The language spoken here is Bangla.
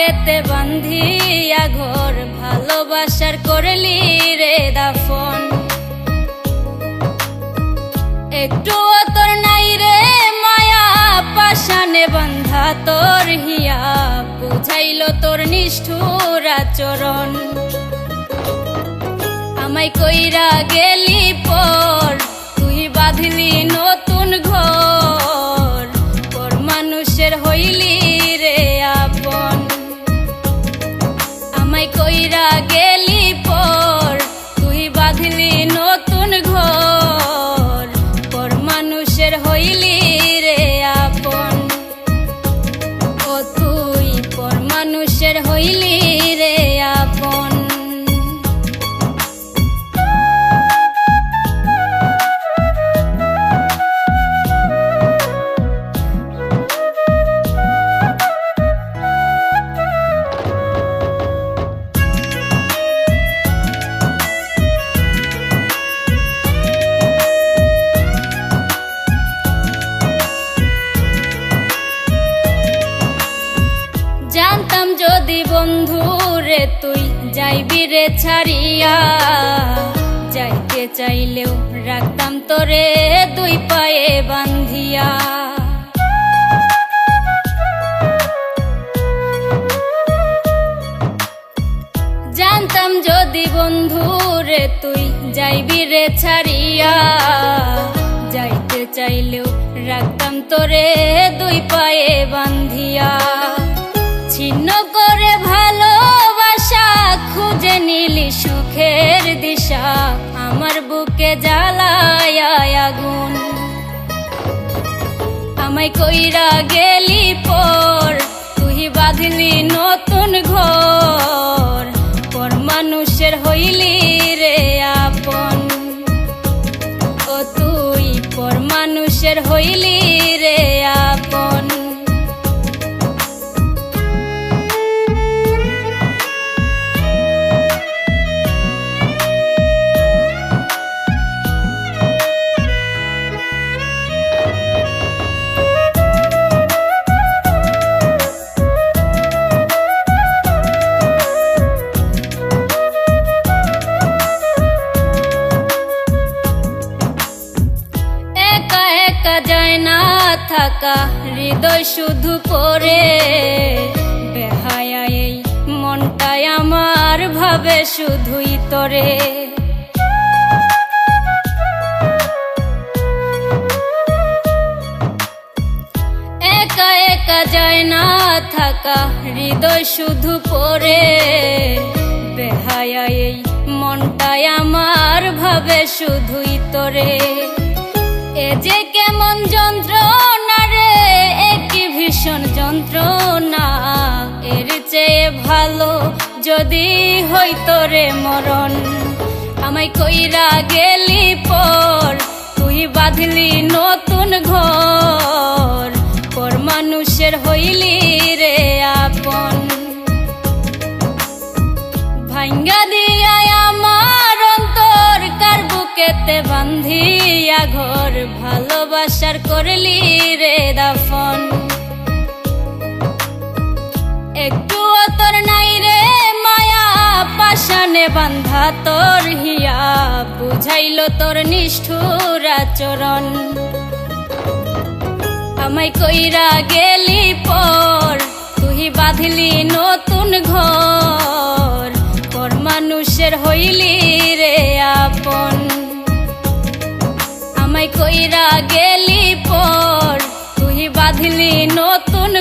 বুকেতে বান্ধিয়া ঘর, ভালোবাসার করলি রে দাফন। একটুও তোর নাই রে মায়া, পাশানে বান্ধা তোর হিয়া, বুঝাইল তোর নিষ্ঠুর আচরণ। আমায় কইরা গেলি পর, তুই বাঁধলি নতুন ঘর, পর মানুষের হইলি রে আপন। আমায় কইরা গেলি পর, তুই বাঁধলি নতুন ঘর, পর মানুষের হইলি রে আপন। ও তুই পর মানুষের হইলি রে আপন। জানতাম যদি বন্ধু রে তুই যাইবি রে ছাড়িয়া, যাইতে চাইলেও রাখতাম তোরে দুই পায়ে বান্ধিয়া। জানতাম যদি বন্ধু রে তুই যাইবি রে ছাড়িয়া, যাইতে চাইলেও রাখতাম তোরে দুই পায়ে বান্ধিয়া। ছিন্ন করে ভালোবাসা, খুঁজে নিলি সুখের দিশা, আমার বুকে জ্বালায় আগুন। আমায় কইরা গেলি পর, তুই বাঁধলি নতুন ঘর, পর মানুষের হইলি রে আপন। ও তুই পর মানুষের হইলি রে আপন। যায় না থাকা হৃদয় শুধু পড়ে, বেহায়া এই মনটাই আমার ভাবে শুধুই তোরে। একা একা যায় না থাকা হৃদয় শুধু পড়ে, বেহায়া এই মনটাই আমার ভাবে শুধুই তোরে। এ যে কেমন যন্ত্রণা রে, একই ভীষণ যন্ত্রণা, এর চেয়ে ভালো যদি হইতো রে মরণ। আমায় কইরা গেলি পর, তুই বাঁধলি নতুন ঘর, পর মানুষের হইলি রে আপন। ভাঙ্গা দিয়া আমার অন্তর, কার বুকেতে বান্ধিয়া ঘর, ভালোবাসার করলি রে দাফন। একটুও তোর নাই রে মায়া, পাশানে বান্ধা তোর হিয়া, বুঝাইল তোর নিষ্ঠুর আচরণ। আমায় কইরা গেলি পর, তুই বাঁধলি নতুন ঘর, পর মানুষের হইলি রে আপন। আমায় কইরা গেলি পর, তুই বাঁধলি নতুন